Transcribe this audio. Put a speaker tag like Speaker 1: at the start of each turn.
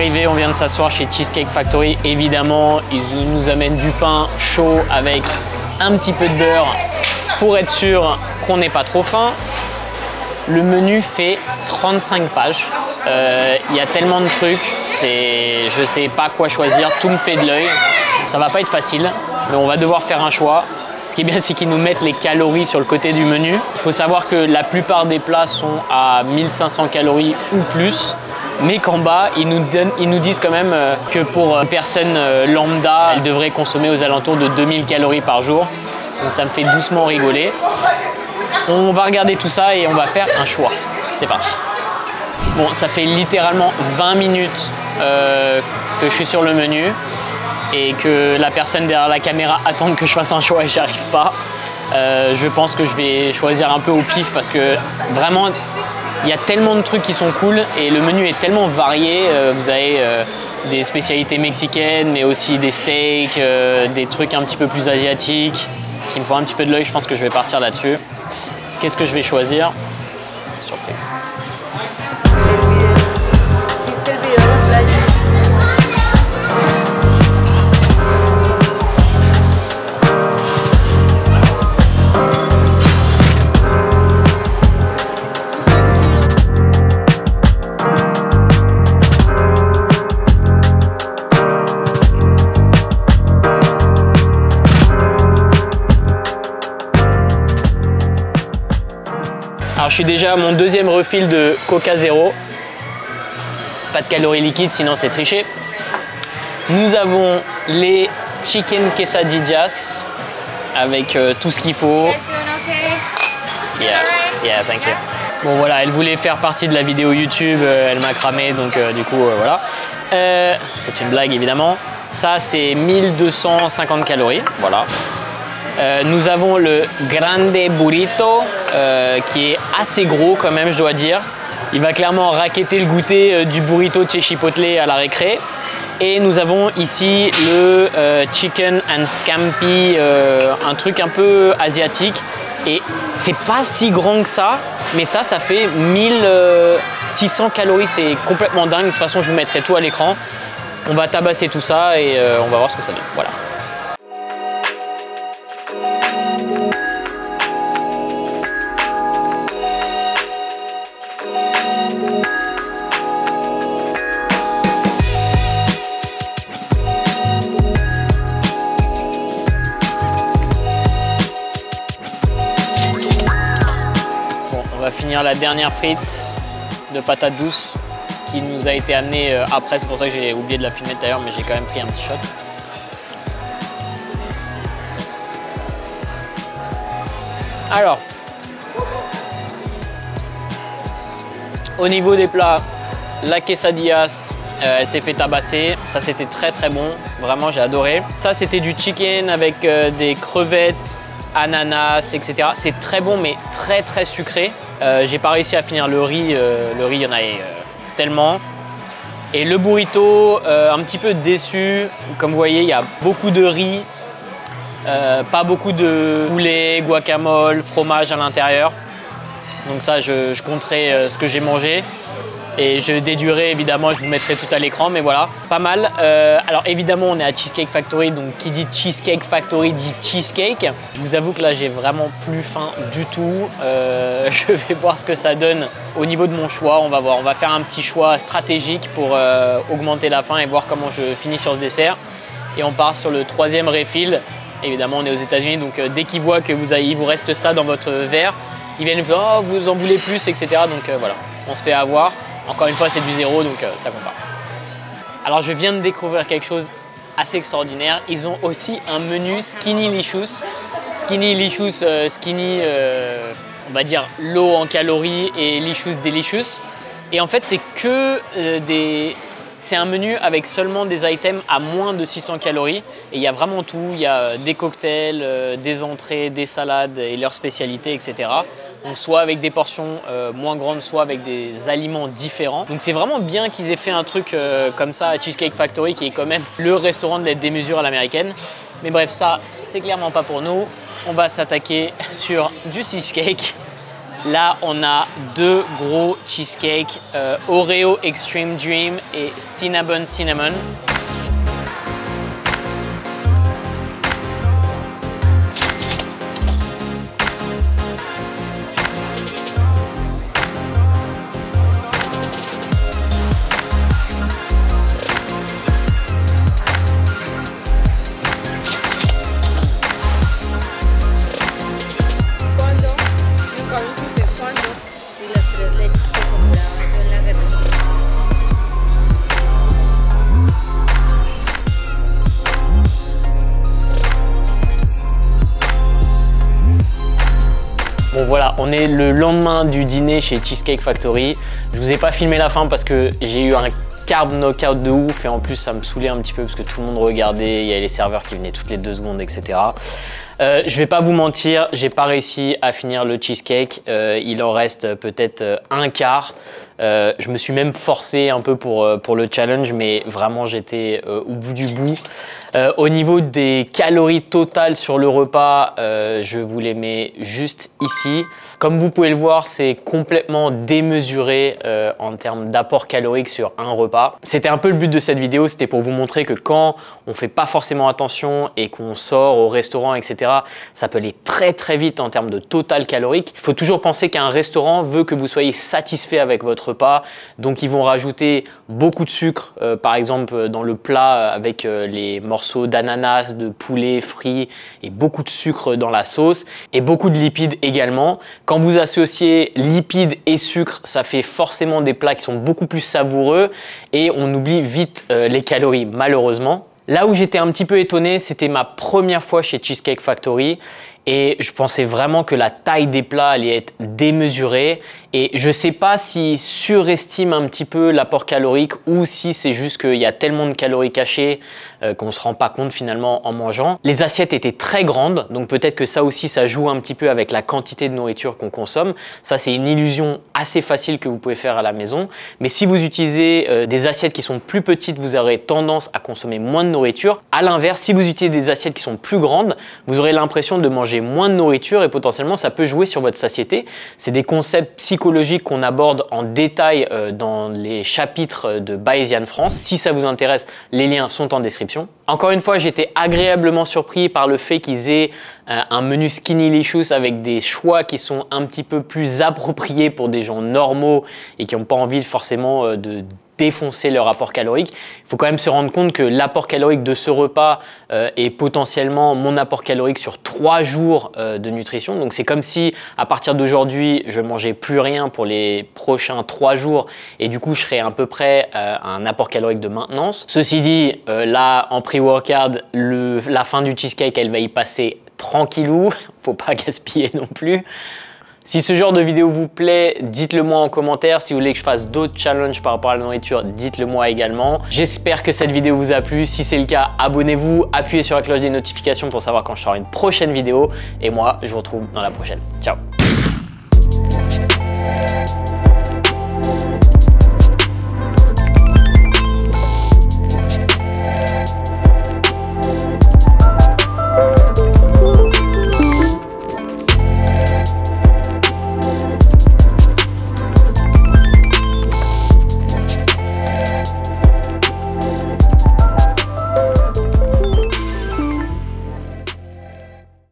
Speaker 1: d'arriver, on vient de s'asseoir chez Cheesecake Factory. Évidemment, ils nous amènent du pain chaud avec un petit peu de beurre pour être sûr qu'on n'ait pas trop faim. Le menu fait 35 pages. Il y a tellement de trucs, je sais pas quoi choisir, tout me fait de l'œil. Ça va pas être facile, mais on va devoir faire un choix. Ce qui est bien, c'est qu'ils nous mettent les calories sur le côté du menu. Il faut savoir que la plupart des plats sont à 1500 calories ou plus, mais qu'en bas, ils nous disent quand même que pour une personne lambda, elle devrait consommer aux alentours de 2000 calories par jour. Donc ça me fait doucement rigoler. On va regarder tout ça et on va faire un choix. C'est parti. Bon, ça fait littéralement 20 minutes que je suis sur le menu et que la personne derrière la caméra attend que je fasse un choix et j'y arrive pas. Je pense que je vais choisir un peu au pif parce que vraiment, il y a tellement de trucs qui sont cool et le menu est tellement varié. Vous avez des spécialités mexicaines, mais aussi des steaks, des trucs un petit peu plus asiatiques qui me font un petit peu de l'œil. Je pense que je vais partir là-dessus. Qu'est-ce que je vais choisir? Surprise. Alors je suis déjà à mon deuxième refill de Coca Zéro. Pas de calories liquides, sinon c'est triché. Nous avons les chicken quesadillas avec tout ce qu'il faut. Yeah, thank you. Bon voilà, elle voulait faire partie de la vidéo YouTube, elle m'a cramé, donc du coup voilà. C'est une blague évidemment. Ça c'est 1250 calories, voilà. Nous avons le Grande Burrito qui est assez gros quand même, je dois dire. Il va clairement racketter le goûter du burrito de chez Chipotle à la récré. Et nous avons ici le Chicken and Scampi, un truc un peu asiatique. Et c'est pas si grand que ça, mais ça fait 1600 calories, c'est complètement dingue. De toute façon, je vous mettrai tout à l'écran. On va tabasser tout ça et on va voir ce que ça donne. Voilà. On va finir la dernière frite de patates douces qui nous a été amenée après. C'est pour ça que j'ai oublié de la filmer tout à l'heure, mais j'ai quand même pris un petit shot. Alors, au niveau des plats, la quesadillas, elle s'est fait tabasser. Ça, c'était très très bon. Vraiment, j'ai adoré. Ça, c'était du chicken avec des crevettes, ananas, etc. C'est très bon, mais très très sucré. J'ai pas réussi à finir le riz. Le riz, il y en avait tellement. Et le burrito, un petit peu déçu. Comme vous voyez, il y a beaucoup de riz, pas beaucoup de poulet, guacamole, fromage à l'intérieur. Donc ça, je compterai ce que j'ai mangé. Et je déduirai évidemment, je vous mettrai tout à l'écran, mais voilà, pas mal. Alors évidemment, on est à Cheesecake Factory, donc qui dit Cheesecake Factory dit cheesecake. Je vous avoue que là, j'ai vraiment plus faim du tout. Je vais voir ce que ça donne au niveau de mon choix. On va voir, on va faire un petit choix stratégique pour augmenter la faim et voir comment je finis sur ce dessert. Et on part sur le troisième refill. Évidemment, on est aux États-Unis, donc dès qu'ils voient que il vous reste ça dans votre verre, ils viennent faire « Oh, vous en voulez plus », etc. Donc voilà, on se fait avoir. Encore une fois, c'est du zéro, donc ça compte pas. Alors, je viens de découvrir quelque chose assez extraordinaire. Ils ont aussi un menu Skinny Licious. Skinny Licious, skinny, on va dire low en calories et Licious Delicious. Et en fait, c'est que c'est un menu avec seulement des items à moins de 600 calories. Et il y a vraiment tout. Il y a des cocktails, des entrées, des salades et leurs spécialités, etc. Donc soit avec des portions moins grandes, soit avec des aliments différents. Donc c'est vraiment bien qu'ils aient fait un truc comme ça à Cheesecake Factory, qui est quand même le restaurant de la démesure à l'américaine. Mais bref, ça, c'est clairement pas pour nous. On va s'attaquer sur du cheesecake. Là, on a deux gros cheesecakes, Oreo Extreme Dream et Cinnabon Cinnamon. Bon voilà, on est le lendemain du dîner chez Cheesecake Factory. Je vous ai pas filmé la fin parce que j'ai eu un carb knockout de ouf et en plus ça me saoulait un petit peu parce que tout le monde regardait, il y avait les serveurs qui venaient toutes les 2 secondes, etc. Je vais pas vous mentir, j'ai pas réussi à finir le cheesecake. Il en reste peut-être un quart. Je me suis même forcé un peu pour le challenge, mais vraiment j'étais au bout du bout. Au niveau des calories totales sur le repas, je vous les mets juste ici. Comme vous pouvez le voir, c'est complètement démesuré en termes d'apport calorique sur un repas. C'était un peu le but de cette vidéo, c'était pour vous montrer que quand on fait pas forcément attention et qu'on sort au restaurant, etc., ça peut aller très très vite en termes de total calorique. Il faut toujours penser qu'un restaurant veut que vous soyez satisfait avec votre repas, donc ils vont rajouter beaucoup de sucre, par exemple dans le plat avec les morceaux d'ananas, de poulet frit et beaucoup de sucre dans la sauce et beaucoup de lipides également. Quand vous associez lipides et sucre, ça fait forcément des plats qui sont beaucoup plus savoureux et on oublie vite les calories malheureusement. Là où j'étais un petit peu étonné, c'était ma première fois chez Cheesecake Factory et je pensais vraiment que la taille des plats allait être démesurée et je ne sais pas s'ils surestiment un petit peu l'apport calorique ou si c'est juste qu'il y a tellement de calories cachées qu'on ne se rend pas compte finalement en mangeant. Les assiettes étaient très grandes, donc peut-être que ça aussi ça joue un petit peu avec la quantité de nourriture qu'on consomme. Ça c'est une illusion assez facile que vous pouvez faire à la maison, mais si vous utilisez des assiettes qui sont plus petites, vous aurez tendance à consommer moins de nourriture. À l'inverse, si vous utilisez des assiettes qui sont plus grandes, vous aurez l'impression de manger moins de nourriture et potentiellement ça peut jouer sur votre satiété. C'est des concepts psychologiques qu'on aborde en détail dans les chapitres de Bayesian France. Si ça vous intéresse, les liens sont en description. Encore une fois, j'étais agréablement surpris par le fait qu'ils aient un menu Skinnylicious avec des choix qui sont un petit peu plus appropriés pour des gens normaux et qui n'ont pas envie forcément de défoncer leur apport calorique. Il faut quand même se rendre compte que l'apport calorique de ce repas est potentiellement mon apport calorique sur 3 jours de nutrition. Donc c'est comme si à partir d'aujourd'hui, je mangeais plus rien pour les prochains 3 jours et du coup, je serais à peu près à un apport calorique de maintenance. Ceci dit, là, en pré-workout, la fin du cheesecake, elle va y passer tranquillou. Faut pas gaspiller non plus. Si ce genre de vidéo vous plaît, dites-le moi en commentaire. Si vous voulez que je fasse d'autres challenges par rapport à la nourriture, dites-le moi également. J'espère que cette vidéo vous a plu. Si c'est le cas, abonnez-vous, appuyez sur la cloche des notifications pour savoir quand je sors une prochaine vidéo. Et moi, je vous retrouve dans la prochaine. Ciao!